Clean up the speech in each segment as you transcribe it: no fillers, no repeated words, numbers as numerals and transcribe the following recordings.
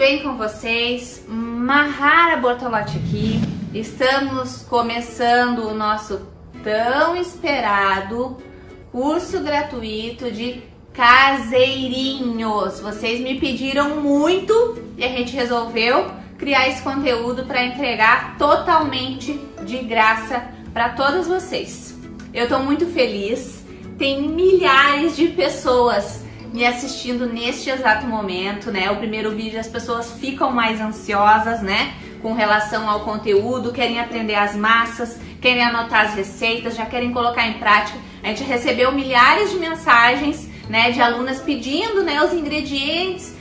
bem com vocês? Mahara Bortolotti aqui. Estamos começando o nosso tão esperado curso gratuito de caseirinhos. Vocês me pediram muito e a gente resolveu criar esse conteúdo para entregar totalmente de graça para todos vocês. Eu estou muito feliz. Tem milhares de pessoas me assistindo neste exato momento, né? O primeiro vídeo as pessoas ficam mais ansiosas, né? Com relação ao conteúdo, querem aprender as massas, querem anotar as receitas, já querem colocar em prática. A gente recebeu milhares de mensagens, né? De alunas pedindo, né? Os ingredientes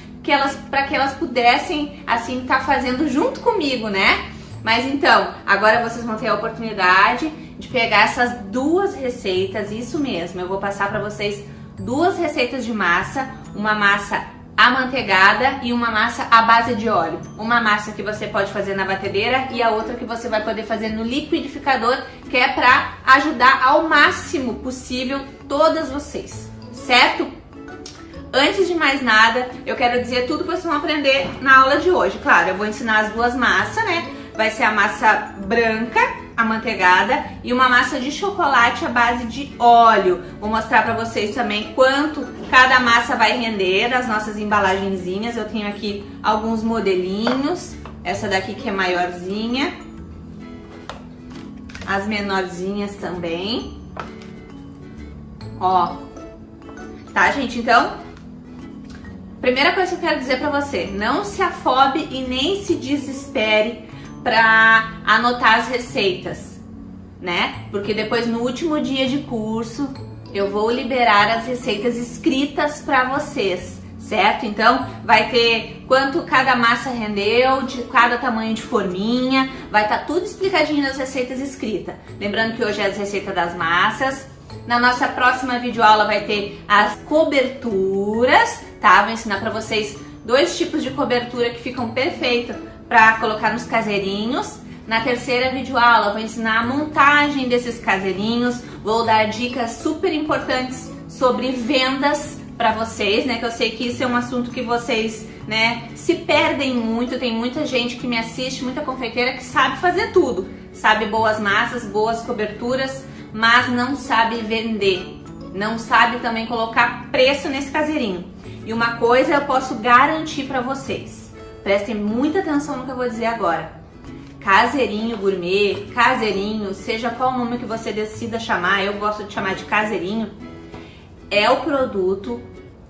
para que elas pudessem, assim, estar fazendo junto comigo, né? Mas então, agora vocês vão ter a oportunidade de pegar essas duas receitas, isso mesmo, eu vou passar para vocês duas receitas de massa, uma massa amanteigada e uma massa à base de óleo. Uma massa que você pode fazer na batedeira e a outra que você vai poder fazer no liquidificador, que é para ajudar ao máximo possível todas vocês, certo? Antes de mais nada, eu quero dizer tudo que vocês vão aprender na aula de hoje. Claro, eu vou ensinar as duas massas, né? Vai ser a massa branca, amanteigada, e uma massa de chocolate à base de óleo. Vou mostrar para vocês também quanto cada massa vai render, as nossas embalagenzinhas. Eu tenho aqui alguns modelinhos, essa daqui que é maiorzinha, as menorzinhas também. Ó, tá, gente? Então, primeira coisa que eu quero dizer para você, não se afobe e nem se desespere para anotar as receitas, né? Porque depois no último dia de curso eu vou liberar as receitas escritas para vocês, certo? Então vai ter quanto cada massa rendeu, de cada tamanho de forminha, vai estar tudo explicadinho nas receitas escritas. Lembrando que hoje é as receitas das massas. Na nossa próxima videoaula vai ter as coberturas, tá? Vou ensinar para vocês dois tipos de cobertura que ficam perfeitos para colocar nos caseirinhos. Na terceira videoaula vou ensinar a montagem desses caseirinhos, vou dar dicas super importantes sobre vendas para vocês, né? Que eu sei que isso é um assunto que vocês, né, se perdem muito. Tem muita gente que me assiste, muita confeiteira que sabe fazer tudo, sabe boas massas, boas coberturas, mas não sabe vender, não sabe também colocar preço nesse caseirinho. E uma coisa eu posso garantir para vocês, prestem muita atenção no que eu vou dizer agora. Caseirinho gourmet, caseirinho, seja qual o nome que você decida chamar, eu gosto de chamar de caseirinho, é o produto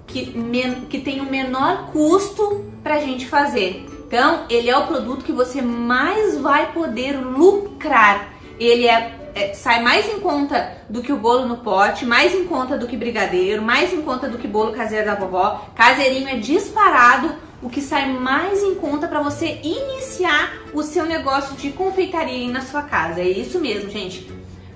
que tem o menor custo pra gente fazer. Então, ele é o produto que você mais vai poder lucrar. Ele sai mais em conta do que o bolo no pote, mais em conta do que brigadeiro, mais em conta do que bolo caseiro da vovó. Caseirinho é disparado o que sai mais em conta para você iniciar o seu negócio de confeitaria aí na sua casa. É isso mesmo, gente.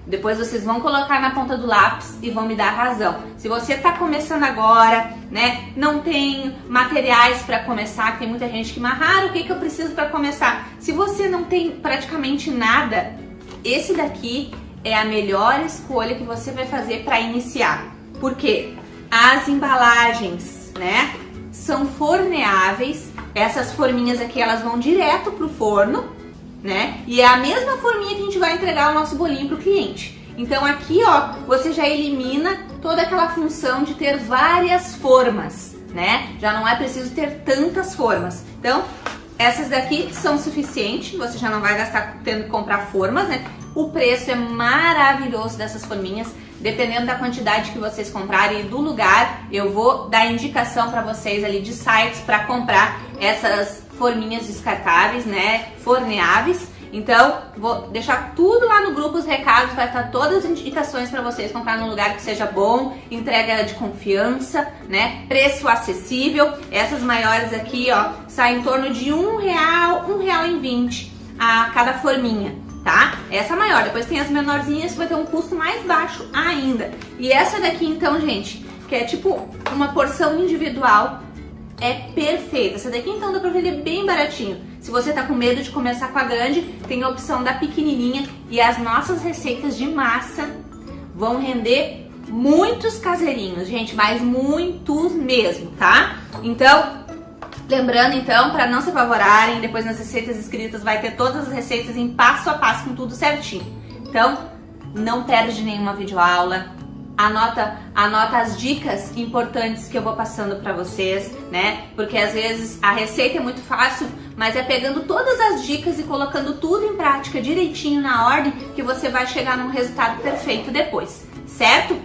Depois vocês vão colocar na ponta do lápis e vão me dar razão. Se você está começando agora, né, não tem materiais para começar, tem muita gente que Mahara, o que eu preciso para começar? Se você não tem praticamente nada, esse daqui é a melhor escolha que você vai fazer para iniciar. Porque as embalagens, né, são forneáveis. Essas forminhas aqui, elas vão direto pro forno, né? E é a mesma forminha que a gente vai entregar o nosso bolinho pro cliente. Então aqui, ó, você já elimina toda aquela função de ter várias formas, né? Já não é preciso ter tantas formas. Então, essas daqui são suficientes, você já não vai gastar tendo que comprar formas, né? O preço é maravilhoso dessas forminhas. Dependendo da quantidade que vocês comprarem e do lugar, eu vou dar indicação para vocês ali de sites para comprar essas forminhas descartáveis, né, forneáveis. Então, vou deixar tudo lá no grupo, os recados, vai estar todas as indicações para vocês comprar num lugar que seja bom, entrega de confiança, né, preço acessível. Essas maiores aqui, ó, saem em torno de R$1, R$1,20 a cada forminha. Tá? Essa maior, depois tem as menorzinhas que vai ter um custo mais baixo ainda. E essa daqui então, gente, que é tipo uma porção individual, é perfeita. Essa daqui então dá pra vender bem baratinho. Se você tá com medo de começar com a grande, tem a opção da pequenininha. E as nossas receitas de massa vão render muitos caseirinhos, gente, mas muitos mesmo, tá? Então, Lembrando então, para não se apavorarem, depois nas receitas escritas vai ter todas as receitas em passo a passo com tudo certinho. Então, não perde nenhuma videoaula. Anota as dicas importantes que eu vou passando para vocês, né? Porque às vezes a receita é muito fácil, mas é pegando todas as dicas e colocando tudo em prática direitinho na ordem que você vai chegar num resultado perfeito depois, certo?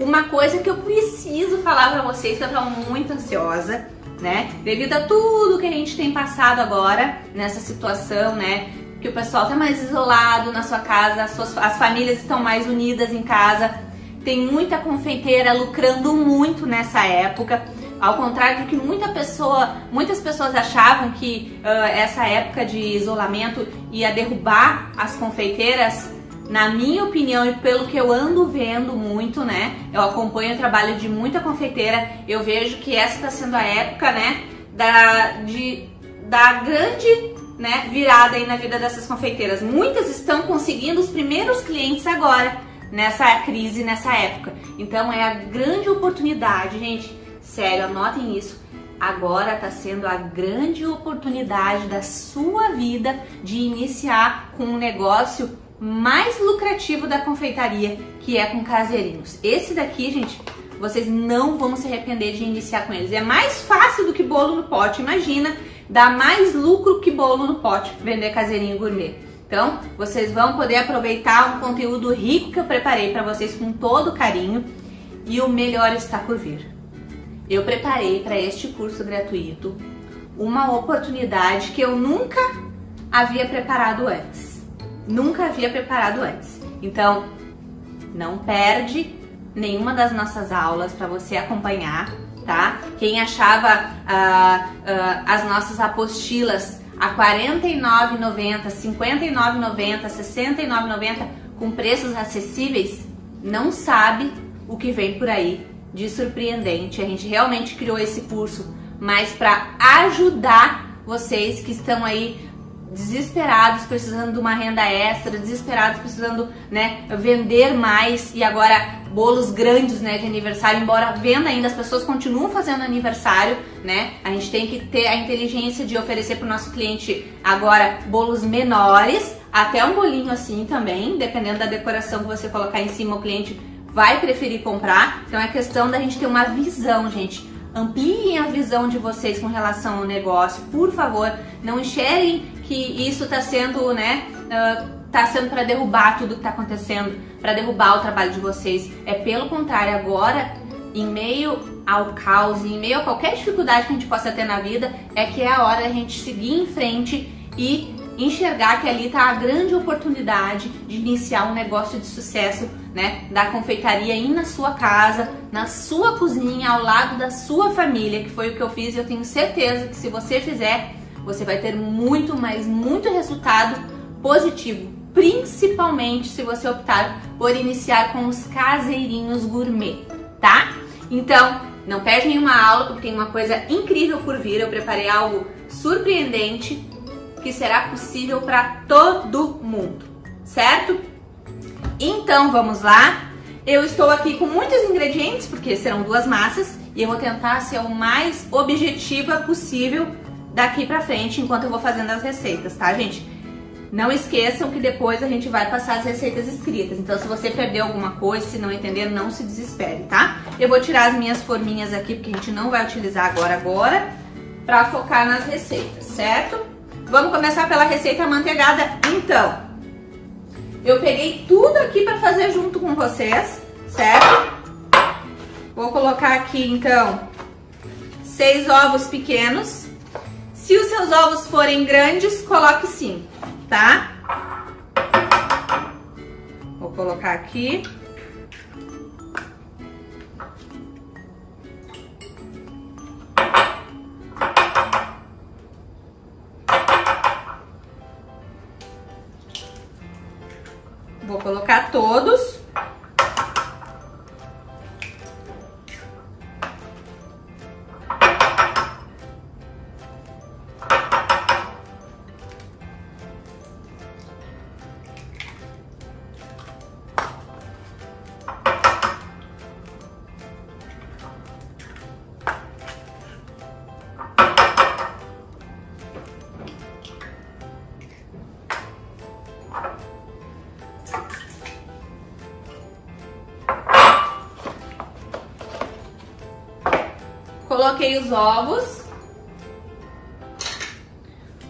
Uma coisa que eu preciso falar para vocês, que eu tô muito ansiosa, né? Devido a tudo que a gente tem passado agora nessa situação, né? Que o pessoal tá mais isolado na sua casa, as famílias estão mais unidas em casa. Tem muita confeiteira lucrando muito nessa época, ao contrário do que muitas pessoas achavam que essa época de isolamento ia derrubar as confeiteiras. Na minha opinião e pelo que eu ando vendo muito, né, eu acompanho o trabalho de muita confeiteira, eu vejo que essa está sendo a época, né, da grande, né, virada aí na vida dessas confeiteiras. Muitas estão conseguindo os primeiros clientes agora, nessa crise, nessa época. Então é a grande oportunidade, gente, sério, anotem isso. Agora está sendo a grande oportunidade da sua vida de iniciar com um negócio mais lucrativo da confeitaria, que é com caseirinhos. Esse daqui, gente, vocês não vão se arrepender de iniciar com eles. É mais fácil do que bolo no pote, imagina, dá mais lucro que bolo no pote, vender caseirinho gourmet. Então, vocês vão poder aproveitar um conteúdo rico que eu preparei para vocês com todo carinho, e o melhor está por vir. Eu preparei para este curso gratuito uma oportunidade que eu nunca havia preparado antes. Nunca havia preparado antes. Então, não perde nenhuma das nossas aulas para você acompanhar, tá? Quem achava as nossas apostilas a R$ 49,90, R$ 59,90, R$ 69,90 com preços acessíveis, não sabe o que vem por aí de surpreendente. A gente realmente criou esse curso mais para ajudar vocês que estão aí desesperados, precisando de uma renda extra, desesperados, precisando, né, vender mais, e agora bolos grandes, né, de aniversário, embora venda ainda, as pessoas continuam fazendo aniversário, né, a gente tem que ter a inteligência de oferecer para o nosso cliente agora bolos menores, até um bolinho assim também, dependendo da decoração que você colocar em cima, o cliente vai preferir comprar. Então é questão da gente ter uma visão, gente. Ampliem a visão de vocês com relação ao negócio, por favor. Não enxerguem que isso está sendo, né, tá sendo para derrubar tudo que está acontecendo, para derrubar o trabalho de vocês. É pelo contrário, agora, em meio ao caos, em meio a qualquer dificuldade que a gente possa ter na vida, é que é a hora da gente seguir em frente e enxergar que ali está a grande oportunidade de iniciar um negócio de sucesso, né, da confeitaria aí na sua casa, na sua cozinha, ao lado da sua família, que foi o que eu fiz, e eu tenho certeza que se você fizer, você vai ter muito, mas muito resultado positivo, principalmente se você optar por iniciar com os caseirinhos gourmet, tá? Então, não perde nenhuma aula, porque tem uma coisa incrível por vir. Eu preparei algo surpreendente que será possível para todo mundo, certo? Então vamos lá. Eu estou aqui com muitos ingredientes, porque serão 2 massas, e eu vou tentar ser o mais objetiva possível daqui pra frente, enquanto eu vou fazendo as receitas, tá, gente? Não esqueçam que depois a gente vai passar as receitas escritas, então se você perdeu alguma coisa, se não entender, não se desespere, tá? Eu vou tirar as minhas forminhas aqui, porque a gente não vai utilizar agora, pra focar nas receitas, certo? Vamos começar pela receita amanteigada, então. Eu peguei tudo aqui para fazer junto com vocês, certo? Vou colocar aqui, então, 6 ovos pequenos. Se os seus ovos forem grandes, coloque 5, tá? Vou colocar aqui. Vou colocar todos. Coloquei os ovos,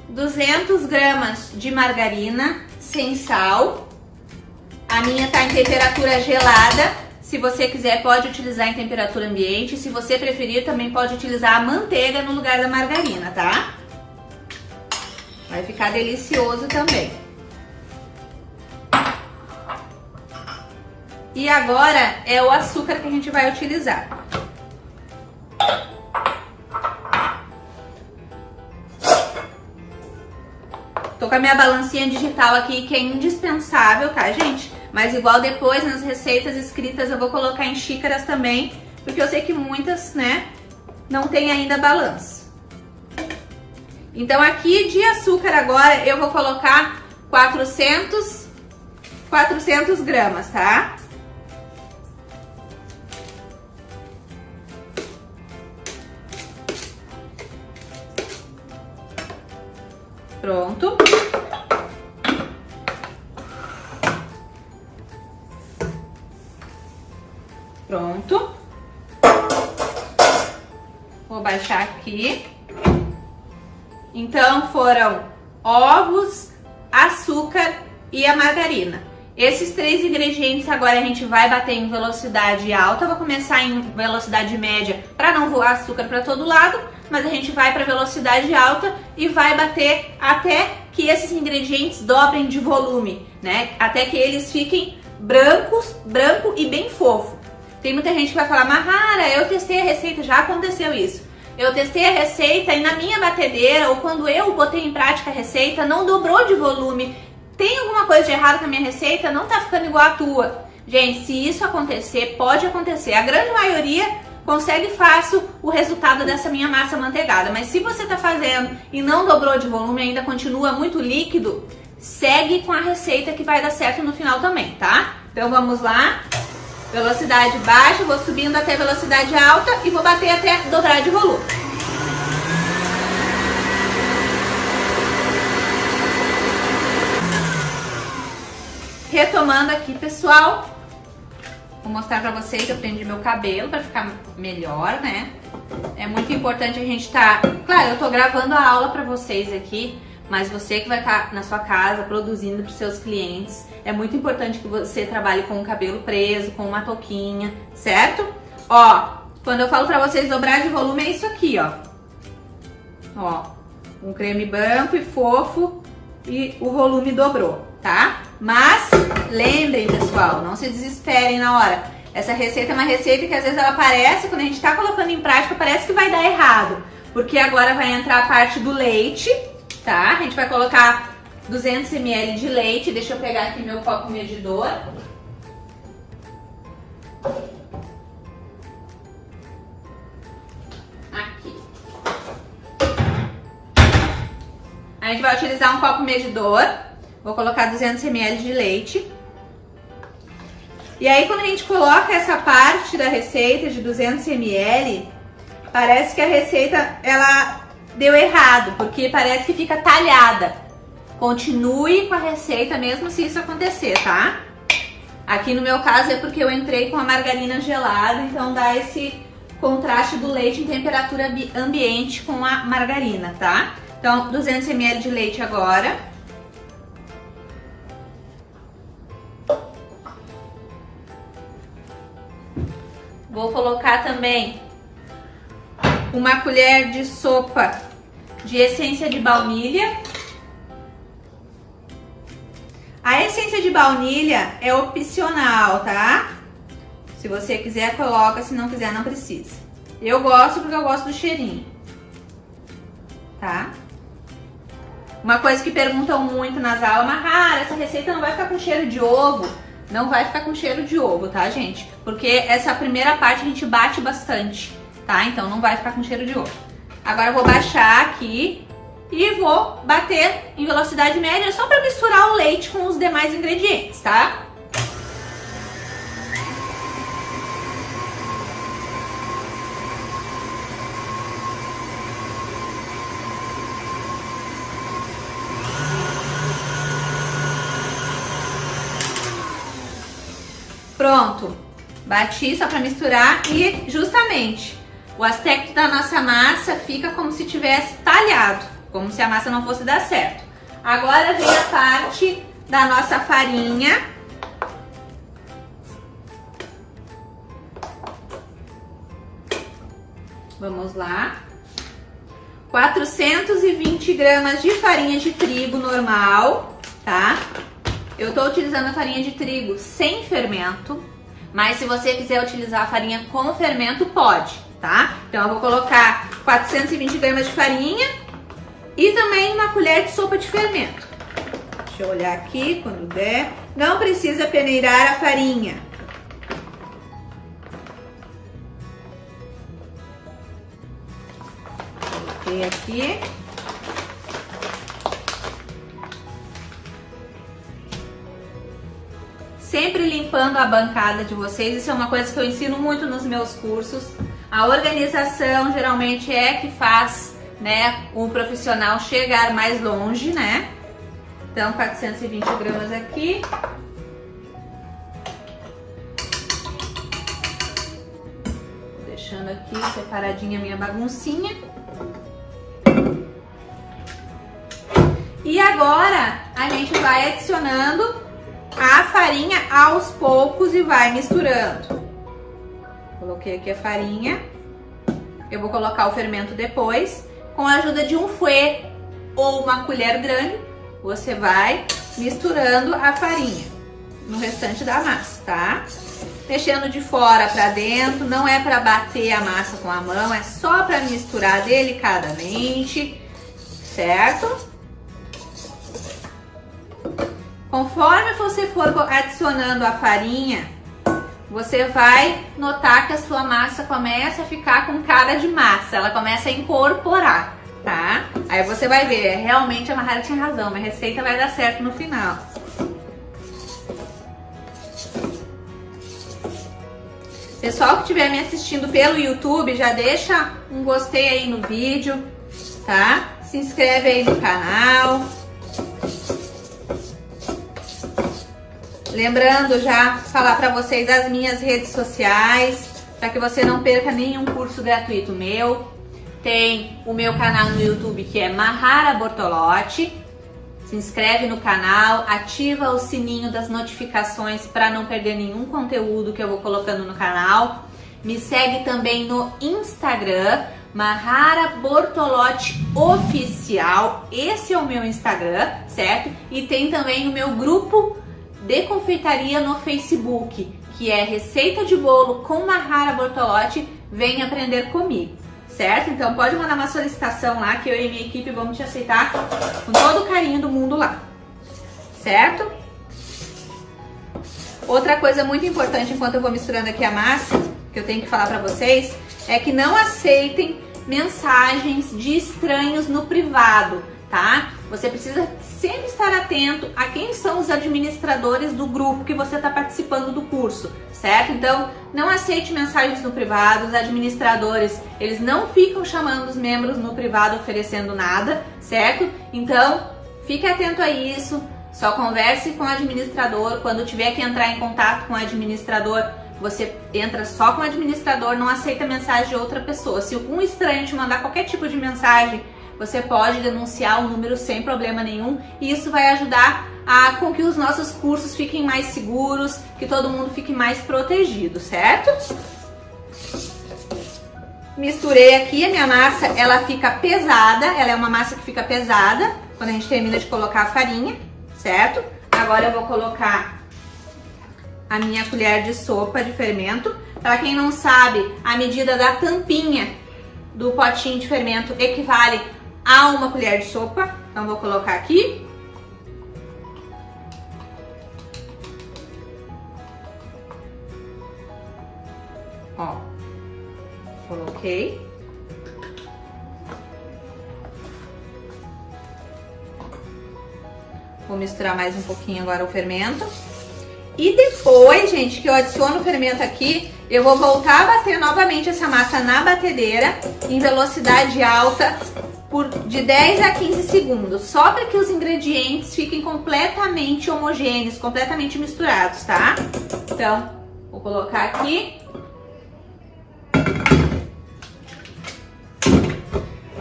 200 gramas de margarina sem sal. A minha tá em temperatura gelada. Se você quiser, pode utilizar em temperatura ambiente. Se você preferir, também pode utilizar a manteiga no lugar da margarina, tá? Vai ficar delicioso também. E agora é o açúcar que a gente vai utilizar. Tô com a minha balancinha digital aqui, que é indispensável, tá, gente? Mas igual depois nas receitas escritas eu vou colocar em xícaras também, porque eu sei que muitas, né, não tem ainda balança. Então aqui de açúcar agora eu vou colocar 400 gramas, tá? Pronto. Pronto. Vou baixar aqui. Então foram ovos, açúcar e a margarina. Esses 3 ingredientes agora a gente vai bater em velocidade alta. Eu vou começar em velocidade média para não voar açúcar para todo lado, mas a gente vai para velocidade alta e vai bater até que esses ingredientes dobrem de volume, né? Até que eles fiquem branco e bem fofo. Tem muita gente que vai falar, Mahara, eu testei a receita, já aconteceu isso. Eu testei a receita e na minha batedeira, ou quando eu botei em prática a receita, não dobrou de volume. Tem alguma coisa de errado com a minha receita? Não tá ficando igual a tua. Gente, se isso acontecer, pode acontecer. A grande maioria consegue fácil o resultado dessa minha massa manteigada. Mas se você tá fazendo e não dobrou de volume, ainda continua muito líquido, segue com a receita que vai dar certo no final também, tá? Então vamos lá. Velocidade baixa, vou subindo até velocidade alta e vou bater até dobrar de volume. Retomando aqui, pessoal, vou mostrar pra vocês, eu prendi meu cabelo pra ficar melhor, né? É muito importante a gente tá... Claro, eu tô gravando a aula pra vocês aqui, mas você que vai estar na sua casa produzindo pros seus clientes, é muito importante que você trabalhe com o cabelo preso, com uma touquinha, certo? Ó, quando eu falo pra vocês dobrar de volume, é isso aqui, ó. Ó, um creme branco e fofo e o volume dobrou, tá? Mas lembrem, pessoal, não se desesperem na hora. Essa receita é uma receita que às vezes ela parece, quando a gente tá colocando em prática, parece que vai dar errado. Porque agora vai entrar a parte do leite, tá? A gente vai colocar 200 ml de leite. Deixa eu pegar aqui meu copo medidor. Aqui. A gente vai utilizar um copo medidor. Vou colocar 200 ml de leite. E aí quando a gente coloca essa parte da receita de 200 ml, parece que a receita ela deu errado, porque parece que fica talhada. Continue com a receita mesmo se isso acontecer, tá? Aqui no meu caso é porque eu entrei com a margarina gelada, então dá esse contraste do leite em temperatura ambiente com a margarina, tá? Então 200 ml de leite agora. Vou colocar também uma colher de sopa de essência de baunilha. A essência de baunilha é opcional, tá? Se você quiser, coloca. Se não quiser, não precisa. Eu gosto porque eu gosto do cheirinho, tá? Uma coisa que perguntam muito nas aulas, Mahara, essa receita não vai ficar com cheiro de ovo? Não vai ficar com cheiro de ovo, tá, gente? Porque essa primeira parte a gente bate bastante, tá? Então não vai ficar com cheiro de ovo. Agora eu vou baixar aqui e vou bater em velocidade média só para misturar o leite com os demais ingredientes, tá? Pronto, bati só para misturar e justamente o aspecto da nossa massa fica como se tivesse talhado, como se a massa não fosse dar certo. Agora vem a parte da nossa farinha. Vamos lá. 420 gramas de farinha de trigo normal, tá? Eu tô utilizando a farinha de trigo sem fermento, mas se você quiser utilizar a farinha com fermento, pode, tá? Então eu vou colocar 420 gramas de farinha e também uma colher de sopa de fermento. Deixa eu olhar aqui quando der. Não precisa peneirar a farinha. Coloquei aqui. Sempre limpando a bancada de vocês, isso é uma coisa que eu ensino muito nos meus cursos. A organização geralmente é que faz, né, o profissional chegar mais longe, né? Então, 420 gramas aqui. Vou deixando aqui separadinha a minha baguncinha. E agora a gente vai adicionando a farinha aos poucos e vai misturando. Coloquei aqui a farinha. Eu vou colocar o fermento depois. Com a ajuda de um fouet ou uma colher grande, você vai misturando a farinha no restante da massa, tá? Mexendo de fora para dentro, não é para bater a massa com a mão, é só para misturar delicadamente, certo? Conforme você for adicionando a farinha, você vai notar que a sua massa começa a ficar com cara de massa, ela começa a incorporar, tá? Aí você vai ver, realmente a Mahara tinha razão, minha receita vai dar certo no final. Pessoal que estiver me assistindo pelo YouTube, já deixa um gostei aí no vídeo, tá? Se inscreve aí no canal. Lembrando já falar para vocês as minhas redes sociais, para que você não perca nenhum curso gratuito meu. Tem o meu canal no YouTube que é Mahara Bortolotti. Se inscreve no canal, ativa o sininho das notificações para não perder nenhum conteúdo que eu vou colocando no canal. Me segue também no Instagram, Mahara Bortolotti Oficial. Esse é o meu Instagram, certo? E tem também o meu grupo de confeitaria no Facebook, que é Receita de Bolo com Mahara Bortolotti. Vem aprender comigo, certo? Então pode mandar uma solicitação lá que eu e minha equipe vamos te aceitar com todo o carinho do mundo lá, certo? Outra coisa muito importante enquanto eu vou misturando aqui a massa, que eu tenho que falar pra vocês, é que não aceitem mensagens de estranhos no privado, tá? Você precisa sempre estar atento a quem são os administradores do grupo que você está participando do curso, certo? Então, não aceite mensagens no privado, os administradores, eles não ficam chamando os membros no privado oferecendo nada, certo? Então, fique atento a isso, só converse com o administrador, quando tiver que entrar em contato com o administrador, você entra só com o administrador, não aceita mensagem de outra pessoa. Se um estranho te mandar qualquer tipo de mensagem, você pode denunciar o número sem problema nenhum e isso vai ajudar com que os nossos cursos fiquem mais seguros, que todo mundo fique mais protegido, certo? Misturei aqui, a minha massa, ela fica pesada, ela é uma massa que fica pesada quando a gente termina de colocar a farinha, certo? Agora eu vou colocar a minha colher de sopa de fermento. Para quem não sabe, a medida da tampinha do potinho de fermento equivale a uma colher de sopa. Então vou colocar aqui. Ó, coloquei. Vou misturar mais um pouquinho agora o fermento. E depois, gente, que eu adiciono o fermento aqui, eu vou voltar a bater novamente essa massa na batedeira em velocidade alta por de 10 a 15 segundos, só para que os ingredientes fiquem completamente homogêneos, completamente misturados, tá? Então, vou colocar aqui.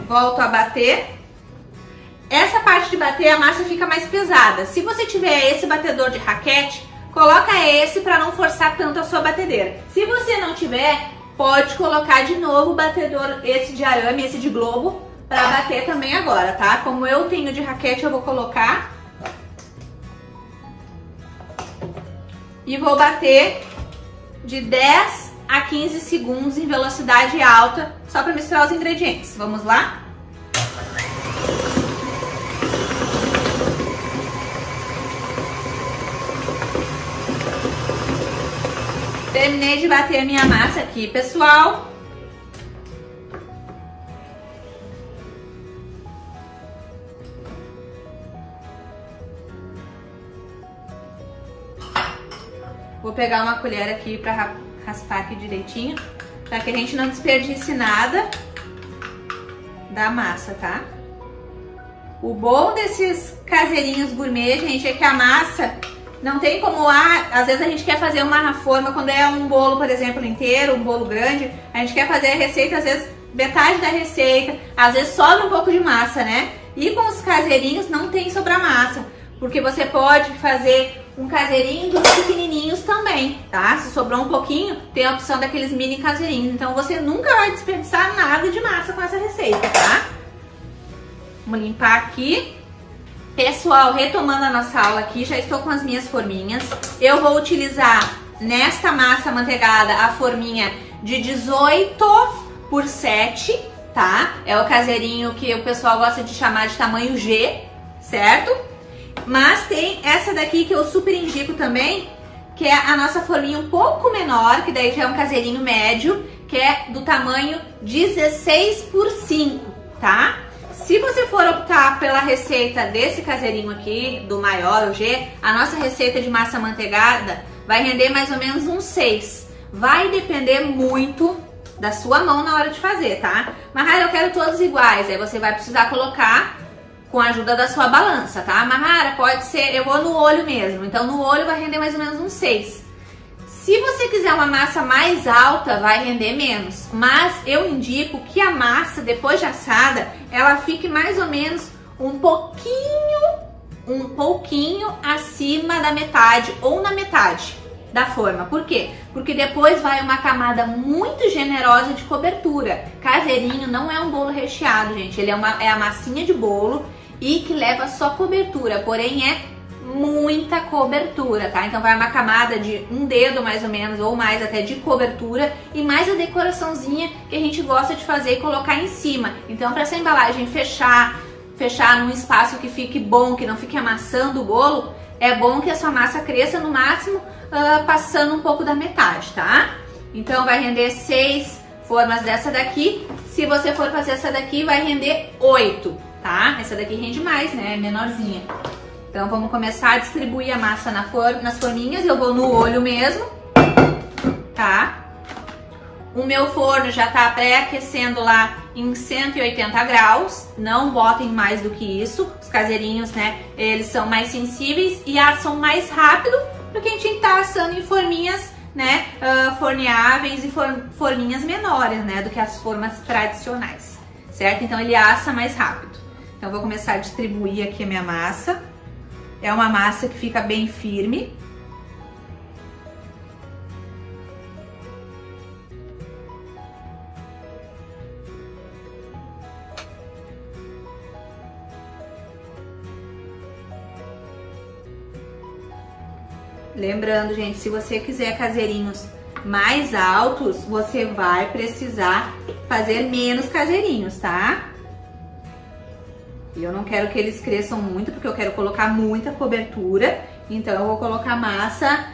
volto a bater. Essa parte de bater a massa fica mais pesada. Se você tiver esse batedor de raquete, coloca esse para não forçar tanto a sua batedeira. Se você não tiver, pode colocar de novo o batedor, esse de arame, esse de globo, para bater também agora, tá? Como eu tenho de raquete, eu vou colocar. E vou bater de 10 a 15 segundos em velocidade alta, só para misturar os ingredientes. Vamos lá? Terminei de bater a minha massa aqui, pessoal. Vou pegar uma colher aqui para raspar aqui direitinho, para que a gente não desperdice nada da massa, tá? O bom desses caseirinhos gourmet, gente, é que a massa não tem como, às vezes a gente quer fazer uma forma, quando é um bolo, por exemplo, inteiro, um bolo grande, a gente quer fazer a receita, às vezes metade da receita, às vezes sobra um pouco de massa, né? E com os caseirinhos não tem sobrar massa, porque você pode fazer um caseirinho dos pequenininhos também, tá? Se sobrou um pouquinho, tem a opção daqueles mini caseirinhos, então você nunca vai desperdiçar nada de massa com essa receita, tá? Vamos limpar aqui. Pessoal, retomando a nossa aula aqui, já estou com as minhas forminhas. Eu vou utilizar nesta massa amanteigada a forminha de 18 por 7, tá? É o caseirinho que o pessoal gosta de chamar de tamanho G, certo? Mas tem essa daqui que eu super indico também, que é a nossa forminha um pouco menor, que daí já é um caseirinho médio, que é do tamanho 16 por 5, tá? Se você for optar pela receita desse caseirinho aqui, do maior, o G, a nossa receita de massa amanteigada vai render mais ou menos uns 6. Vai depender muito da sua mão na hora de fazer, tá? Mahara, eu quero todos iguais, aí você vai precisar colocar com a ajuda da sua balança, tá? Mahara, pode ser, eu vou no olho mesmo, então no olho vai render mais ou menos uns 6. Se você quiser uma massa mais alta, vai render menos, mas eu indico que a massa, depois de assada, ela fique mais ou menos um pouquinho acima da metade ou na metade da forma. Por quê? Porque depois vai uma camada muito generosa de cobertura. Caseirinho não é um bolo recheado, gente, ele é a massinha de bolo e que leva só cobertura, porém é muita cobertura, tá? Então vai uma camada de um dedo mais ou menos, ou mais até, de cobertura, e mais a decoraçãozinha que a gente gosta de fazer e colocar em cima. Então, para essa embalagem fechar num espaço que fique bom, que não fique amassando o bolo, é bom que a sua massa cresça no máximo passando um pouco da metade, tá? Então vai render 6 formas dessa daqui. Se você for fazer essa daqui, vai render 8, tá? Essa daqui rende mais, né? É menorzinha. Então vamos começar a distribuir a massa nas forminhas. Eu vou no olho mesmo, tá? O meu forno já tá pré-aquecendo lá em 180 graus. Não botem mais do que isso. Os caseirinhos, né, eles são mais sensíveis e assam mais rápido do que a gente tá assando em forminhas, né, forneáveis e forminhas menores, né, do que as formas tradicionais, certo? Então ele assa mais rápido. Então eu vou começar a distribuir aqui a minha massa. É uma massa que fica bem firme. Lembrando, gente, se você quiser caseirinhos mais altos, você vai precisar fazer menos caseirinhos, tá? E eu não quero que eles cresçam muito, porque eu quero colocar muita cobertura. Então eu vou colocar massa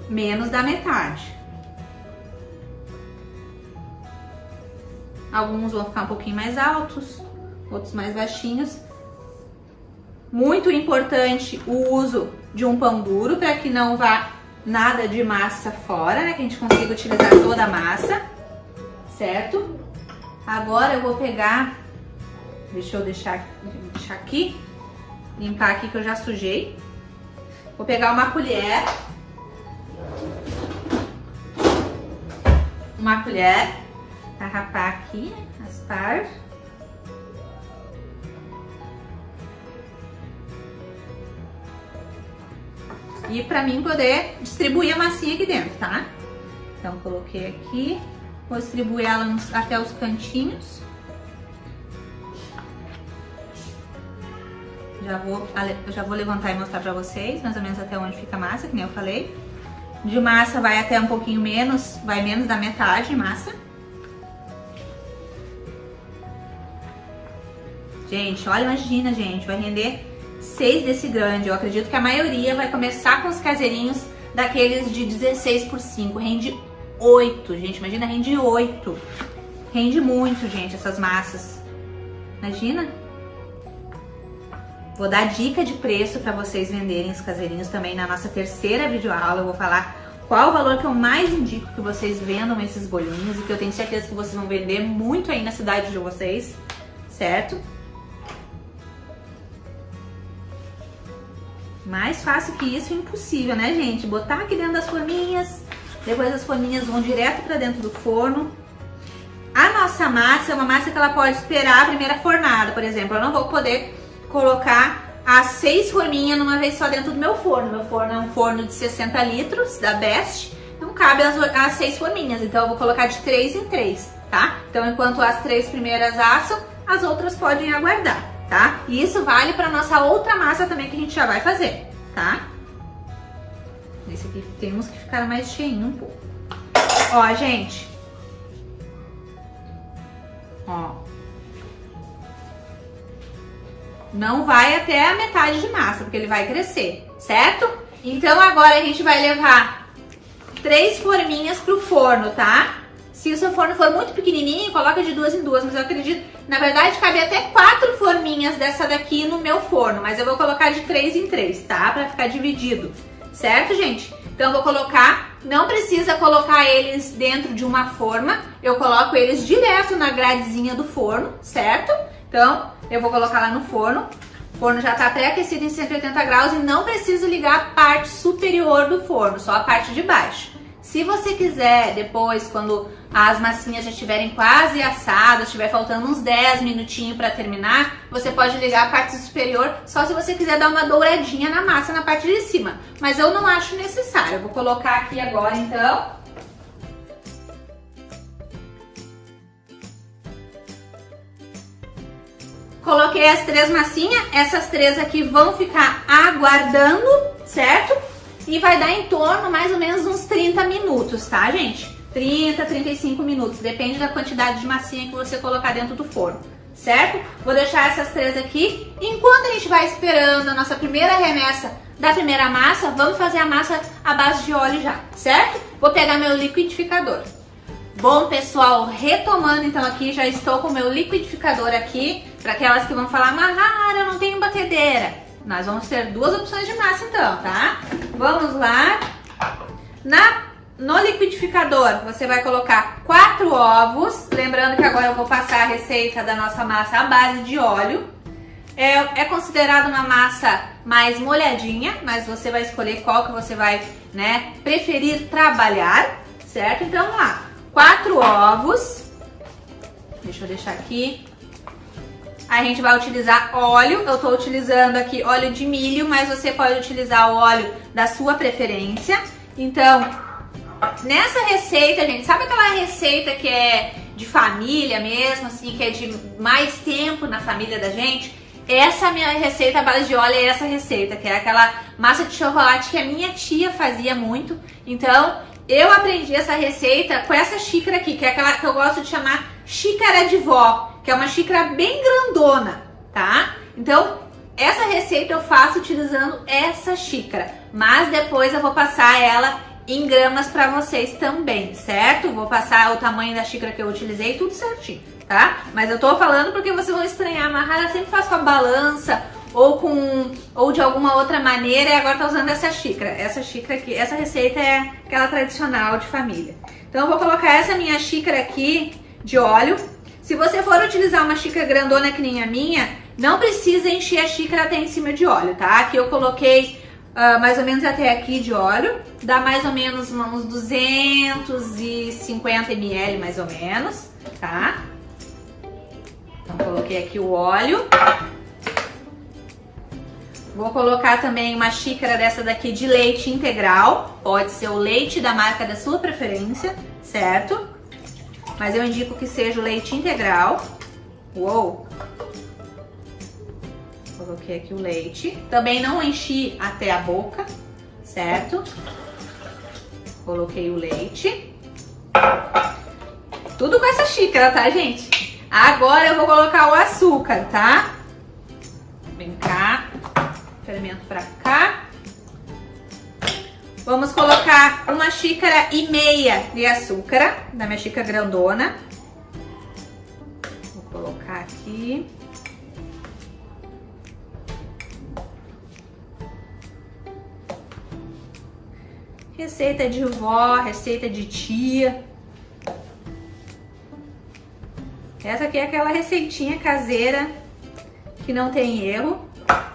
menos da metade. Alguns vão ficar um pouquinho mais altos, outros mais baixinhos. Muito importante o uso de um pão duro, para que não vá nada de massa fora, né? Que a gente consiga utilizar toda a massa, certo? Agora eu vou pegar... Deixa eu deixar aqui, limpar aqui que eu já sujei. Vou pegar uma colher para rapar aqui as partes. e pra mim poder distribuir a massinha aqui dentro, tá? Então coloquei aqui, vou distribuir ela até os cantinhos. Já vou levantar e mostrar pra vocês, mais ou menos até onde fica a massa, que nem eu falei. De massa vai até um pouquinho menos, vai menos da metade de massa. Gente, olha, imagina, gente, vai render 6 desse grande. Eu acredito que a maioria vai começar com os caseirinhos daqueles de 16 por 5. Rende 8, gente, imagina, rende 8. Rende muito, gente, essas massas. Imagina. Vou dar dica de preço para vocês venderem os caseirinhos também na nossa terceira videoaula. Eu vou falar qual o valor que eu mais indico que vocês vendam esses bolinhos e que eu tenho certeza que vocês vão vender muito aí na cidade de vocês, certo? Mais fácil que isso é impossível, né, gente? Botar aqui dentro das forminhas, depois as forminhas vão direto para dentro do forno. A nossa massa é uma massa que ela pode esperar a primeira fornada, por exemplo. Eu não vou poder colocar as 6 forminhas numa vez só dentro do meu forno. Meu forno é um forno de 60 litros da Best, não cabe as 6 forminhas, então eu vou colocar de 3 em 3, tá? Então enquanto as 3 primeiras assam, as outras podem aguardar, tá? E isso vale para nossa outra massa também que a gente já vai fazer, tá? Esse aqui temos que ficar mais cheinho um pouco. Ó, gente. Ó. Não vai até a metade de massa, porque ele vai crescer, certo? Então agora a gente vai levar 3 forminhas pro forno, tá? Se o seu forno for muito pequenininho, coloca de 2 em 2, mas eu acredito, na verdade, cabe até 4 forminhas dessa daqui no meu forno, mas eu vou colocar de 3 em 3, tá? Pra ficar dividido, certo, gente? Então eu vou colocar, não precisa colocar eles dentro de uma forma, eu coloco eles direto na gradezinha do forno, certo? Então, eu vou colocar lá no forno. O forno já está pré-aquecido em 180 graus e não preciso ligar a parte superior do forno, só a parte de baixo. Se você quiser, depois, quando as massinhas já estiverem quase assadas, estiver faltando uns 10 minutinhos para terminar, você pode ligar a parte superior, só se você quiser dar uma douradinha na massa na parte de cima. Mas eu não acho necessário. Eu vou colocar aqui agora, então. Coloquei as 3 massinhas, essas 3 aqui vão ficar aguardando, certo? E vai dar em torno mais ou menos uns 30 minutos, tá, gente? 30, 35 minutos, depende da quantidade de massinha que você colocar dentro do forno, certo? Vou deixar essas 3 aqui. Enquanto a gente vai esperando a nossa primeira remessa da primeira massa, vamos fazer a massa à base de óleo já, certo? Vou pegar meu liquidificador. Bom, pessoal, retomando então aqui, já estou com o meu liquidificador aqui. Para aquelas que vão falar, Mahara, eu não tenho batedeira. Nós vamos ter 2 opções de massa então, tá? Vamos lá. No liquidificador, você vai colocar 4 ovos. Lembrando que agora eu vou passar a receita da nossa massa à base de óleo. É considerado uma massa mais molhadinha, mas você vai escolher qual que você vai, né, preferir trabalhar, certo? Então, vamos lá. 4 ovos. Deixa eu deixar aqui. A gente vai utilizar óleo. Eu tô utilizando aqui óleo de milho, mas você pode utilizar o óleo da sua preferência. Então, nessa receita, gente, sabe aquela receita que é de família mesmo, assim, que é de mais tempo na família da gente? Essa minha receita à base de óleo é essa receita, que é aquela massa de chocolate que a minha tia fazia muito. Então, eu aprendi essa receita com essa xícara aqui, que é aquela que eu gosto de chamar xícara de vó, que é uma xícara bem grandona, tá? Então, essa receita eu faço utilizando essa xícara, mas depois eu vou passar ela em gramas pra vocês também, certo? Vou passar o tamanho da xícara que eu utilizei, tudo certinho, tá? Mas eu tô falando porque vocês vão estranhar, Mahara sempre faz com a balança ou de alguma outra maneira e agora tá usando essa xícara. Essa xícara aqui, essa receita é aquela tradicional de família. Então eu vou colocar essa minha xícara aqui de óleo. Se você for utilizar uma xícara grandona que nem a minha, não precisa encher a xícara até em cima de óleo, tá? Aqui eu coloquei mais ou menos até aqui de óleo, dá mais ou menos uns 250 ml mais ou menos, tá? Então coloquei aqui o óleo. Vou colocar também uma xícara dessa daqui de leite integral. Pode ser o leite da marca da sua preferência, certo? Mas eu indico que seja o leite integral. Uou! Coloquei aqui o leite. Também não enchi até a boca, certo? Coloquei o leite. Tudo com essa xícara, tá, gente? Agora eu vou colocar o açúcar, tá? Vem cá. Fermento pra cá. Vamos colocar 1,5 xícaras de açúcar, da minha xícara grandona. Vou colocar aqui. Receita de vó, receita de tia. Essa aqui é aquela receitinha caseira que não tem erro,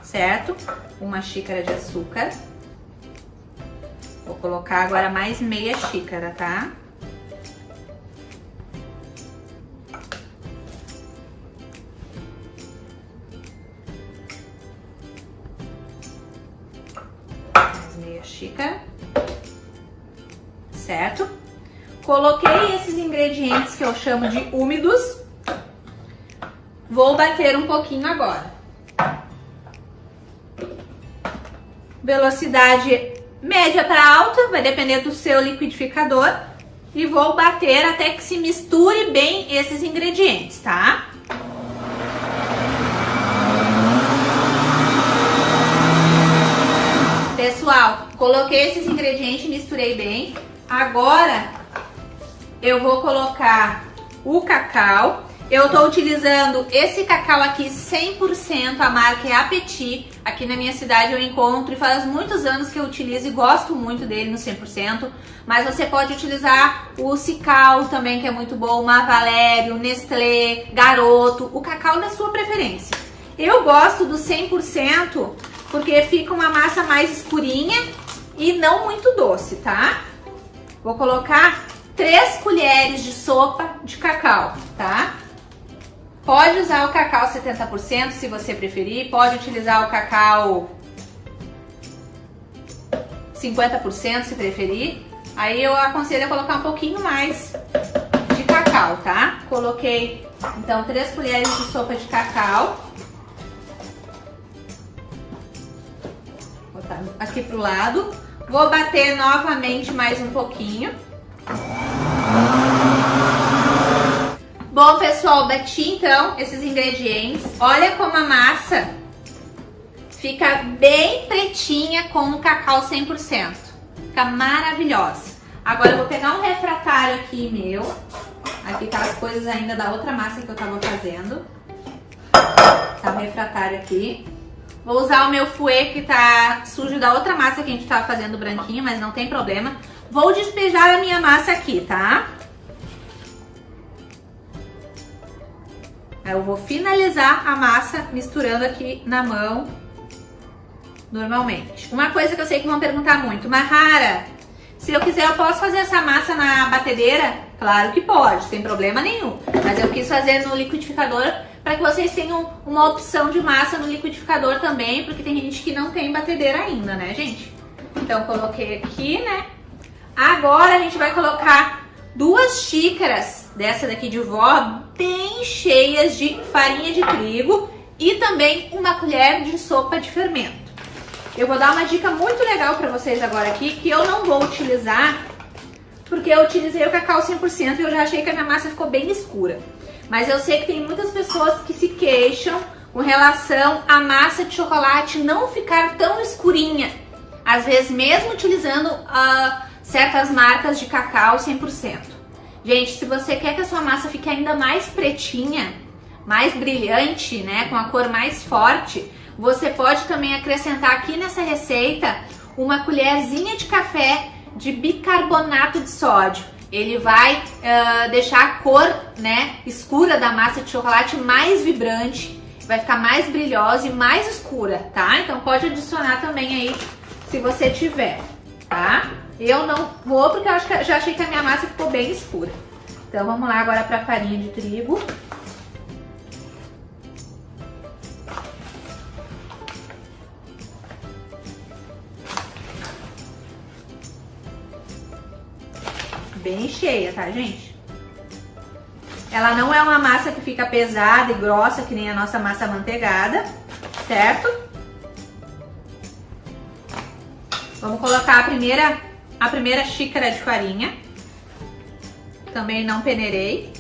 certo? 1 xícara de açúcar. Vou colocar agora mais meia xícara, tá? Mais meia xícara. Certo? Coloquei esses ingredientes que eu chamo de úmidos. Vou bater um pouquinho agora. Velocidade média para alta, vai depender do seu liquidificador. E vou bater até que se misture bem esses ingredientes, tá? Pessoal, coloquei esses ingredientes, misturei bem. Agora eu vou colocar o cacau. Eu tô utilizando esse cacau aqui 100%, a marca é Apeti. Aqui na minha cidade eu encontro e faz muitos anos que eu utilizo e gosto muito dele no 100%. Mas você pode utilizar o Cical também, que é muito bom, o Mavalério, Nestlé, Garoto, o cacau da sua preferência. Eu gosto do 100% porque fica uma massa mais escurinha e não muito doce, tá? Vou colocar 3 colheres de sopa de cacau, tá? Pode usar o cacau 70% se você preferir, pode utilizar o cacau 50% se preferir. Aí eu aconselho a colocar um pouquinho mais de cacau, tá? Coloquei, então, 3 colheres de sopa de cacau. Vou botar aqui pro lado. Vou bater novamente mais um pouquinho. Bom, pessoal, bati então esses ingredientes. Olha como a massa fica bem pretinha com o cacau 100%. Fica maravilhosa. Agora eu vou pegar um refratário aqui meu. Aqui tá as coisas ainda da outra massa que eu tava fazendo. Tá o refratário aqui. Vou usar o meu fouet que tá sujo da outra massa que a gente tava fazendo branquinho, mas não tem problema. Vou despejar a minha massa aqui, tá? Aí eu vou finalizar a massa misturando aqui na mão, normalmente. Uma coisa que eu sei que vão perguntar muito, Mahara, se eu quiser eu posso fazer essa massa na batedeira? Claro que pode, sem problema nenhum. Mas eu quis fazer no liquidificador para que vocês tenham uma opção de massa no liquidificador também, porque tem gente que não tem batedeira ainda, né, gente? Então coloquei aqui, né? Agora a gente vai colocar 2 xícaras dessa daqui de vó, bem cheias de farinha de trigo e também 1 colher de sopa de fermento. Eu vou dar uma dica muito legal para vocês agora aqui, que eu não vou utilizar, porque eu utilizei o cacau 100% e eu já achei que a minha massa ficou bem escura. Mas eu sei que tem muitas pessoas que se queixam com relação à massa de chocolate não ficar tão escurinha. Às vezes mesmo utilizando certas marcas de cacau 100%. Gente, se você quer que a sua massa fique ainda mais pretinha, mais brilhante, né, com a cor mais forte, você pode também acrescentar aqui nessa receita 1 colherzinha de café de bicarbonato de sódio. Ele vai deixar a cor, né, escura da massa de chocolate mais vibrante, vai ficar mais brilhosa e mais escura, tá? Então pode adicionar também aí se você tiver, tá? Eu não vou porque eu já achei que a minha massa ficou bem escura. Então vamos lá agora para a farinha de trigo. bem cheia, tá, gente? Ela não é uma massa que fica pesada e grossa, que nem a nossa massa amanteigada, certo? Vamos colocar a primeira xícara de farinha. Também não peneirei.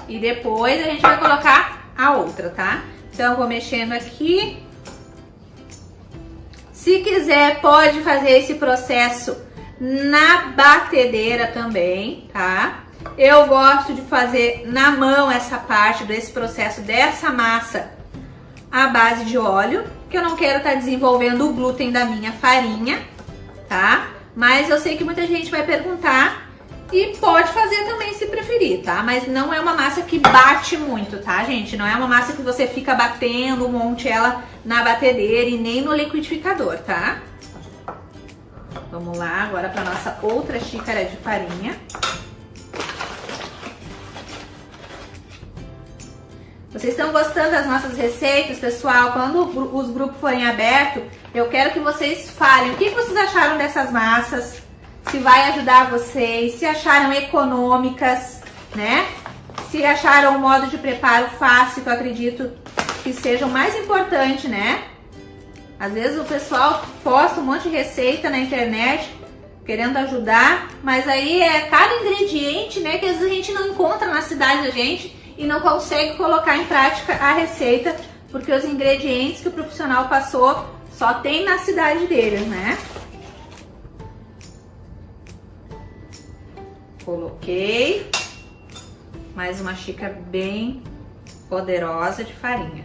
E depois a gente vai colocar a outra, tá? Então, vou mexendo aqui. Se quiser, pode fazer esse processo na batedeira também, tá? Eu gosto de fazer na mão essa parte desse processo dessa massa à base de óleo, que eu não quero estar desenvolvendo o glúten da minha farinha, tá? Mas eu sei que muita gente vai perguntar e pode fazer também se preferir, tá? Mas não é uma massa que bate muito, tá, gente? Não é uma massa que você fica batendo um monte ela na batedeira e nem no liquidificador, tá? Vamos lá agora para nossa outra xícara de farinha. Vocês estão gostando das nossas receitas, pessoal? Quando os grupos forem abertos, eu quero que vocês falem o que vocês acharam dessas massas, se vai ajudar vocês, se acharam econômicas, né? Se acharam um modo de preparo fácil, que eu acredito que seja o mais importante, né? Às vezes o pessoal posta um monte de receita na internet, querendo ajudar, mas aí é cada ingrediente, né, que às vezes a gente não encontra na cidade da gente e não consegue colocar em prática a receita, porque os ingredientes que o profissional passou só tem na cidade deles, né? Coloquei mais uma xícara bem poderosa de farinha.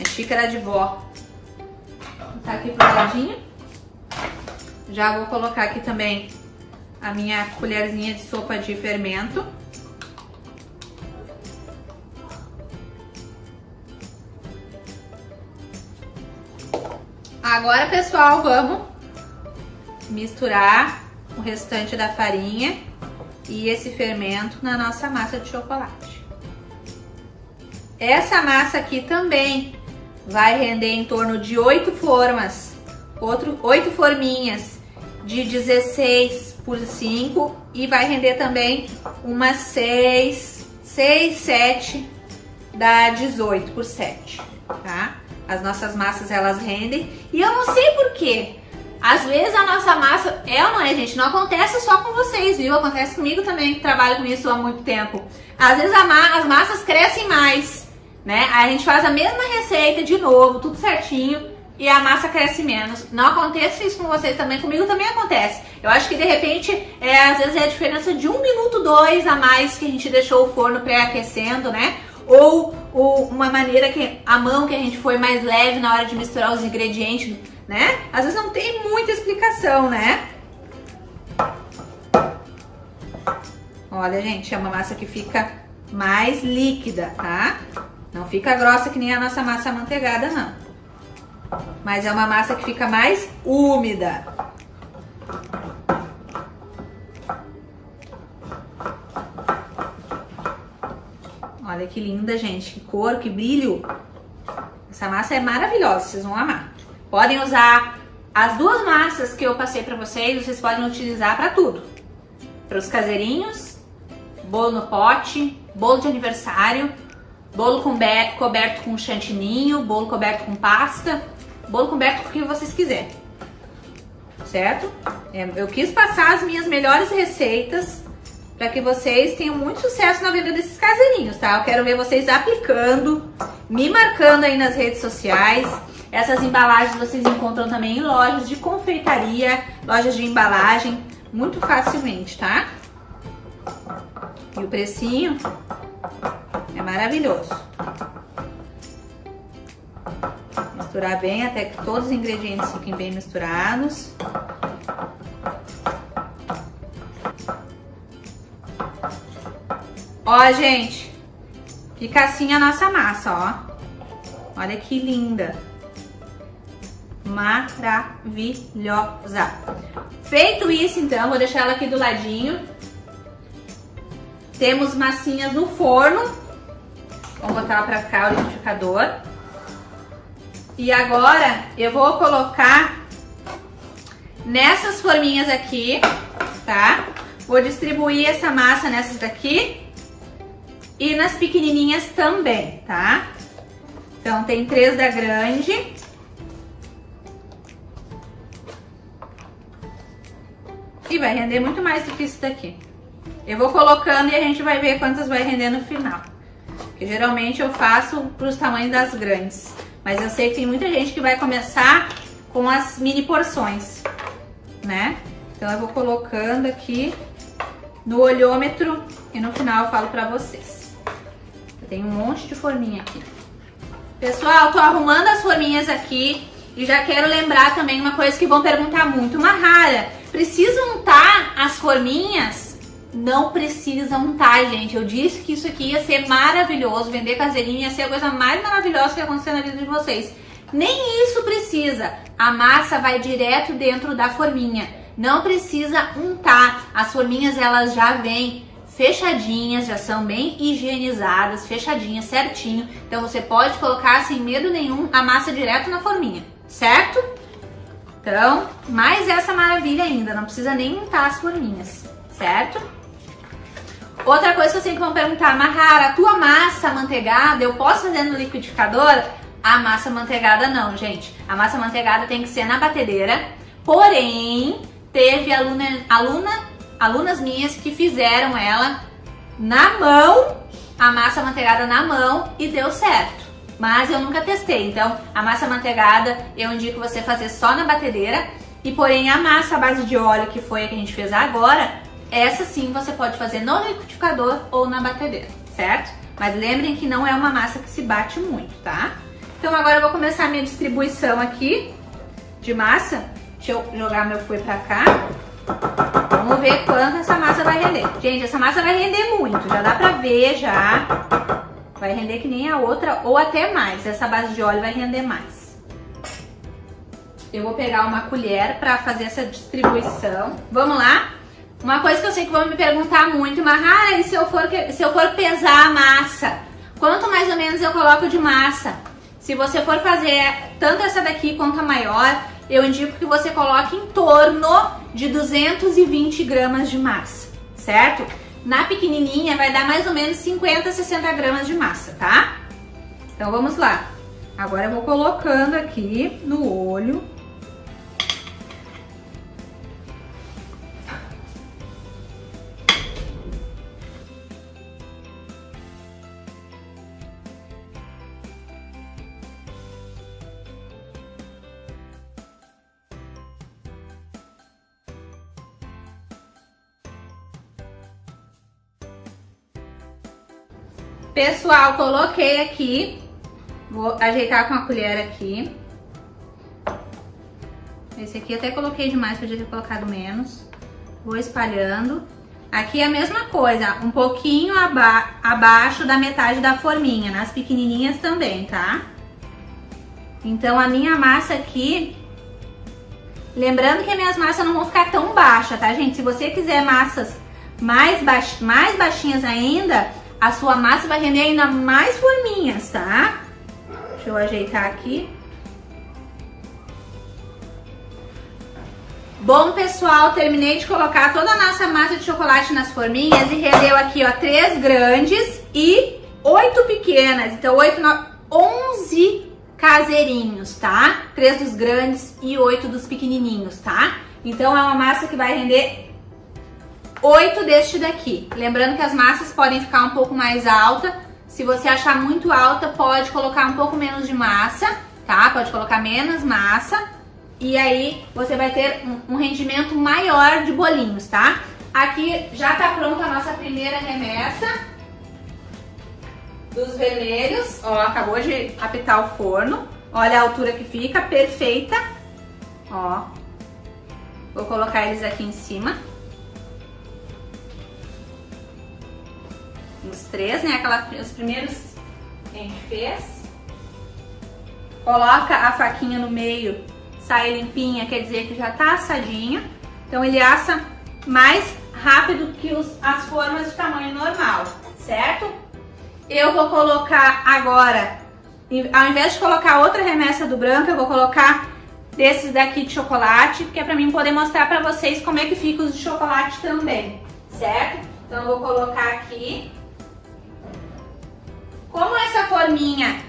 É xícara de vó. Vou botar aqui pro ladinho. Já vou colocar aqui também a minha colherzinha de sopa de fermento. Agora, pessoal, vamos misturar o restante da farinha e esse fermento na nossa massa de chocolate. Essa massa aqui também vai render em torno de 8 formas, 8 forminhas de 16 por 5 e vai render também umas 6, 7 dá 18 por 7, tá? As nossas massas, elas rendem. E eu não sei porquê. Às vezes a nossa massa, ou não é, gente? Não acontece só com vocês, viu? Acontece comigo também, que trabalho com isso há muito tempo. Às vezes as massas crescem mais, né? Aí a gente faz a mesma receita de novo, tudo certinho, e a massa cresce menos. Não acontece isso com vocês também, comigo também acontece. Eu acho que de repente, às vezes é a diferença de 1 minuto, 2 a mais que a gente deixou o forno pré-aquecendo, né? Ou uma maneira que a mão que a gente foi mais leve na hora de misturar os ingredientes, né? Às vezes não tem muita explicação, né? Olha, gente, é uma massa que fica mais líquida, tá? Não fica grossa que nem a nossa massa amanteigada, não. Mas é uma massa que fica mais úmida. Olha que linda, gente. Que cor, que brilho. Essa massa é maravilhosa, vocês vão amar. Podem usar as duas massas que eu passei pra vocês, vocês podem utilizar pra tudo. Para os caseirinhos, bolo no pote, bolo de aniversário, bolo coberto com chantininho, bolo coberto com pasta, bolo coberto com o que vocês quiserem. Certo? Eu quis passar as minhas melhores receitas para que vocês tenham muito sucesso na venda desses caseirinhos, tá? Eu quero ver vocês aplicando, me marcando aí nas redes sociais. Essas embalagens vocês encontram também em lojas de confeitaria, lojas de embalagem, muito facilmente, tá? E o precinho é maravilhoso. Misturar bem até que todos os ingredientes fiquem bem misturados. Ó, gente, fica assim a nossa massa, ó. Olha que linda. Maravilhosa. Feito isso, então, vou deixar ela aqui do ladinho. Temos massinhas no forno. Vamos botar ela pra cá, o liquidificador. E agora eu vou colocar nessas forminhas aqui, tá? Vou distribuir essa massa nessas daqui e nas pequenininhas também, tá? Então tem 3 da grande. E vai render muito mais do que isso daqui. Eu vou colocando e a gente vai ver quantas vai render no final. Porque geralmente eu faço para os tamanhos das grandes. Mas eu sei que tem muita gente que vai começar com as mini porções, né? Então eu vou colocando aqui no olhômetro e no final eu falo pra vocês. Eu tenho um monte de forminha aqui. Pessoal, tô arrumando as forminhas aqui e já quero lembrar também uma coisa que vão perguntar muito. Mahara, precisa untar as forminhas? Não precisa untar, gente. Eu disse que isso aqui ia ser maravilhoso, vender caseirinho ia ser a coisa mais maravilhosa que ia acontecer na vida de vocês. Nem isso precisa. A massa vai direto dentro da forminha. Não precisa untar. As forminhas, elas já vêm fechadinhas, já são bem higienizadas, fechadinhas, certinho. Então você pode colocar sem medo nenhum a massa direto na forminha, certo? Então, mais essa maravilha ainda, não precisa nem untar as forminhas, certo? Outra coisa que eu sempre vão perguntar, Mahara, a tua massa manteigada, eu posso fazer no liquidificador? A massa manteigada não, gente. A massa manteigada tem que ser na batedeira, porém, teve alunas minhas que fizeram ela na mão, a massa manteigada na mão e deu certo. Mas eu nunca testei, então a massa manteigada eu indico você fazer só na batedeira. E porém a massa à base de óleo, que foi a que a gente fez agora, essa sim você pode fazer no liquidificador ou na batedeira, certo? Mas lembrem que não é uma massa que se bate muito, tá? Então agora eu vou começar a minha distribuição aqui de massa. Deixa eu jogar meu fouet pra cá. Vamos ver quanto essa massa vai render. Gente, essa massa vai render muito, já dá pra ver já. Vai render que nem a outra ou até mais. Essa base de óleo vai render mais. Eu vou pegar uma colher pra fazer essa distribuição. Vamos lá? Uma coisa que eu sei que vão me perguntar muito, Mahara, e se eu for pesar a massa? Quanto mais ou menos eu coloco de massa? Se você for fazer tanto essa daqui quanto a maior, eu indico que você coloque em torno de 220 gramas de massa, certo? Na pequenininha vai dar mais ou menos 50, 60 gramas de massa, tá? Então vamos lá. Agora eu vou colocando aqui no olho. Pessoal, coloquei aqui, vou ajeitar com a colher aqui. Esse aqui até coloquei demais, podia ter colocado menos. Vou espalhando. Aqui é a mesma coisa, um pouquinho abaixo da metade da forminha, nas pequenininhas também, tá? Então a minha massa aqui, lembrando que as minhas massas não vão ficar tão baixas, tá, gente? Se você quiser massas mais baixinhas ainda, a sua massa vai render ainda mais forminhas, tá? Deixa eu ajeitar aqui. Bom, pessoal, terminei de colocar toda a nossa massa de chocolate nas forminhas e rendeu aqui, ó, 3 grandes e 8 pequenas. Então, 11 caseirinhos, tá? 3 dos grandes e 8 dos pequenininhos, tá? Então, é uma massa que vai render 8 deste daqui. Lembrando que as massas podem ficar um pouco mais alta. Se você achar muito alta, pode colocar um pouco menos de massa, tá? Pode colocar menos massa. E aí você vai ter um rendimento maior de bolinhos, tá? Aqui já tá pronta a nossa primeira remessa dos vermelhos. Ó, acabou de apitar o forno. Olha a altura que fica, perfeita. Ó, vou colocar eles aqui em cima. Os 3, né? Os primeiros que a gente fez. Coloca a faquinha no meio, sai limpinha, quer dizer que já tá assadinho. Então ele assa mais rápido que as formas de tamanho normal, certo? Eu vou colocar agora ao invés de colocar outra remessa do branco, eu vou colocar desses daqui de chocolate, que é pra mim poder mostrar pra vocês como é que fica os de chocolate também, certo? Então eu vou colocar aqui. Como essa forminha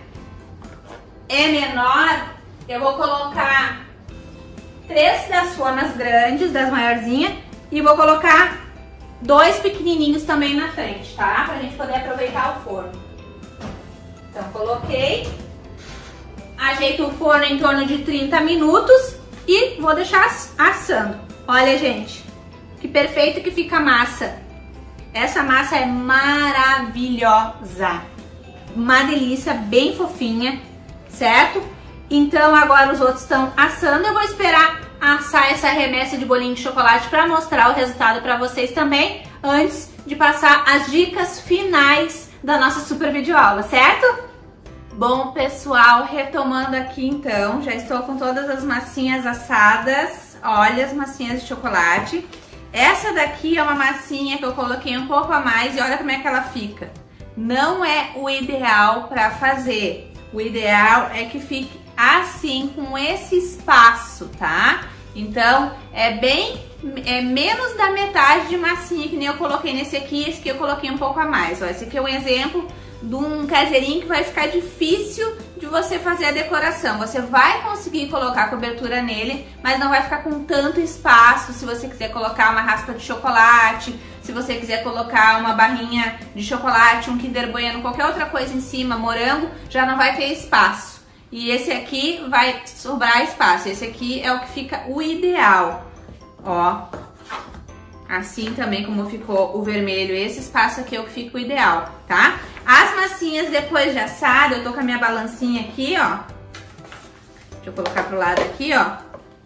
é menor, eu vou colocar 3 das formas grandes, das maiorzinhas, e vou colocar 2 pequenininhos também na frente, tá? Pra gente poder aproveitar o forno. Então coloquei, ajeito o forno em torno de 30 minutos e vou deixar assando. Olha, gente, que perfeito que fica a massa. Essa massa é maravilhosa, uma delícia, bem fofinha, certo? Então agora os outros estão assando, eu vou esperar assar essa remessa de bolinho de chocolate para mostrar o resultado para vocês também, antes de passar as dicas finais da nossa super videoaula, certo? Bom, pessoal, retomando aqui então, já estou com todas as massinhas assadas. Olha as massinhas de chocolate. Essa daqui é uma massinha que eu coloquei um pouco a mais e olha como é que ela fica. Não é o ideal para fazer. O ideal é que fique assim, com esse espaço, tá? Então, é menos da metade de massinha que nem eu coloquei nesse aqui. Esse aqui eu coloquei um pouco a mais. Ó, esse aqui é um exemplo de um caseirinho que vai ficar difícil de você fazer a decoração. Você vai conseguir colocar a cobertura nele, mas não vai ficar com tanto espaço. Se você quiser colocar uma raspa de chocolate, se você quiser colocar uma barrinha de chocolate, um Kinder Bueno, qualquer outra coisa em cima, morango, já não vai ter espaço. E esse aqui vai sobrar espaço. Esse aqui é o que fica o ideal. Ó, assim também como ficou o vermelho, esse espaço aqui é o que fica o ideal, tá? As massinhas depois de assado, eu tô com a minha balancinha aqui, ó. Deixa eu colocar pro lado aqui, ó.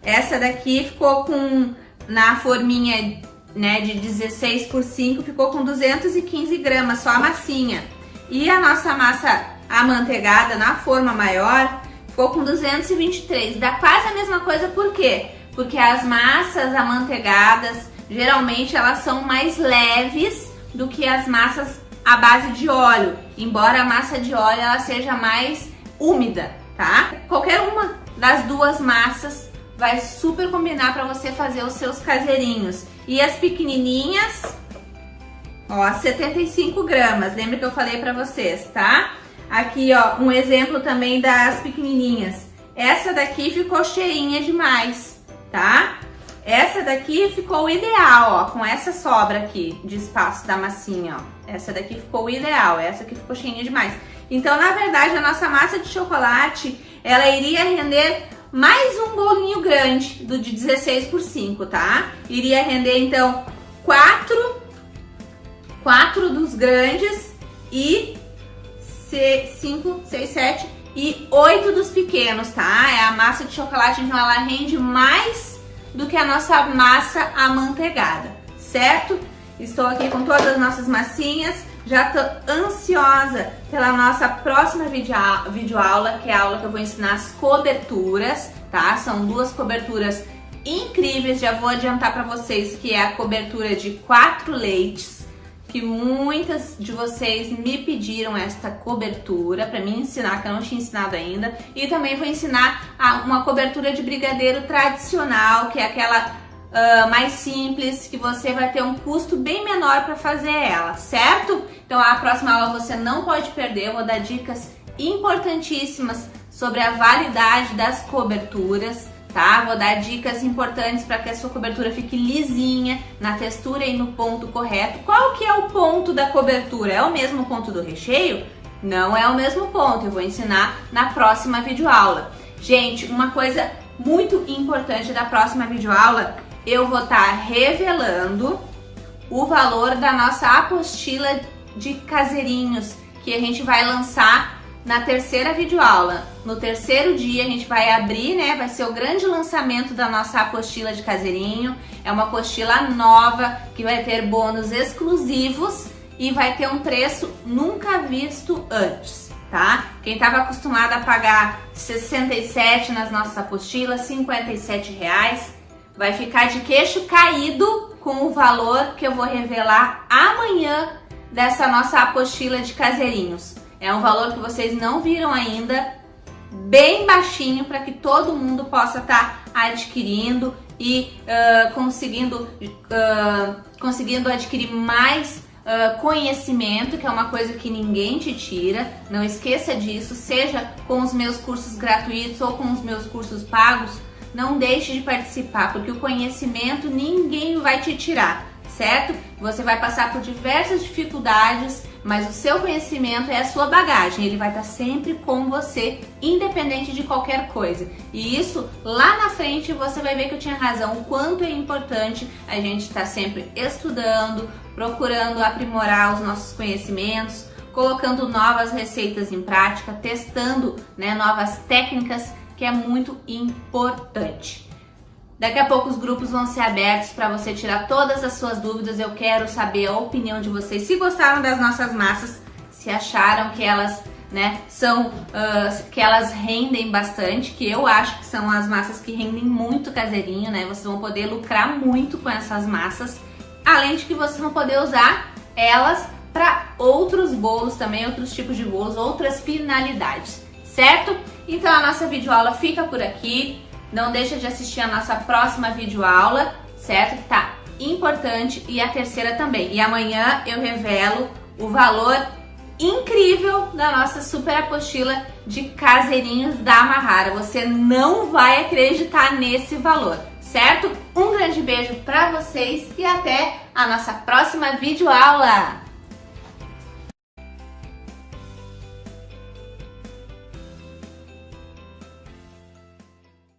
Essa daqui ficou com, na forminha, né, de 16 por 5, ficou com 215 gramas, só a massinha. E a nossa massa amanteigada, na forma maior, ficou com 223. Dá quase a mesma coisa, por quê? Porque as massas amanteigadas, geralmente elas são mais leves do que as massas à base de óleo, embora a massa de óleo ela seja mais úmida, tá? Qualquer uma das duas massas vai super combinar para você fazer os seus caseirinhos. E as pequenininhas, ó, 75 gramas, lembra que eu falei para vocês, tá? Aqui, ó, um exemplo também das pequenininhas. Essa daqui ficou cheinha demais, tá? Essa daqui ficou o ideal, ó, com essa sobra aqui de espaço da massinha, ó. Essa daqui ficou o ideal, essa aqui ficou cheinha demais. Então, na verdade, a nossa massa de chocolate, ela iria render mais um bolinho grande do de 16 por 5, tá? Iria render, então, 4 dos grandes e 5, 6, 7 e 8 dos pequenos, tá? É a massa de chocolate, então ela rende mais do que a nossa massa amanteigada, certo? Estou aqui com todas as nossas massinhas, já tô ansiosa pela nossa próxima videoaula, que é a aula que eu vou ensinar as coberturas, tá? São duas coberturas incríveis, já vou adiantar para vocês que é a cobertura de 4 leites, que muitas de vocês me pediram esta cobertura para me ensinar, que eu não tinha ensinado ainda. E também vou ensinar uma cobertura de brigadeiro tradicional, que é aquela mais simples, que você vai ter um custo bem menor para fazer ela, certo? Então a próxima aula você não pode perder, eu vou dar dicas importantíssimas sobre a validade das coberturas, tá? Vou dar dicas importantes para que a sua cobertura fique lisinha, na textura e no ponto correto. Qual que é o ponto da cobertura? É o mesmo ponto do recheio? Não é o mesmo ponto, eu vou ensinar na próxima videoaula. Gente, uma coisa muito importante da próxima videoaula, eu vou estar revelando o valor da nossa apostila de caseirinhos, que a gente vai lançar na terceira videoaula. No terceiro dia a gente vai abrir, né? Vai ser o grande lançamento da nossa apostila de caseirinho. É uma apostila nova que vai ter bônus exclusivos e vai ter um preço nunca visto antes, tá? Quem estava acostumado a pagar 67 nas nossas apostilas, R$57, vai ficar de queixo caído com o valor que eu vou revelar amanhã dessa nossa apostila de caseirinhos. É um valor que vocês não viram ainda, bem baixinho, para que todo mundo possa estar adquirindo e conseguindo adquirir mais conhecimento, que é uma coisa que ninguém te tira. Não esqueça disso, seja com os meus cursos gratuitos ou com os meus cursos pagos, não deixe de participar, porque o conhecimento ninguém vai te tirar, certo? Você vai passar por diversas dificuldades, mas o seu conhecimento é a sua bagagem, ele vai estar sempre com você, independente de qualquer coisa. E isso, lá na frente, você vai ver que eu tinha razão, o quanto é importante a gente estar sempre estudando, procurando aprimorar os nossos conhecimentos, colocando novas receitas em prática, testando, né, novas técnicas, que é muito importante. Daqui a pouco os grupos vão ser abertos para você tirar todas as suas dúvidas. Eu quero saber a opinião de vocês, se gostaram das nossas massas, se acharam que elas, né, que elas rendem bastante, que eu acho que são as massas que rendem muito caseirinho, né? Vocês vão poder lucrar muito com essas massas, além de que vocês vão poder usar elas para outros bolos também, outros tipos de bolos, outras finalidades, certo? Então a nossa videoaula fica por aqui. Não deixa de assistir a nossa próxima videoaula, certo? Que tá importante, e a terceira também. E amanhã eu revelo o valor incrível da nossa super apostila de caseirinhos da Mahara. Você não vai acreditar nesse valor, certo? Um grande beijo pra vocês e até a nossa próxima videoaula!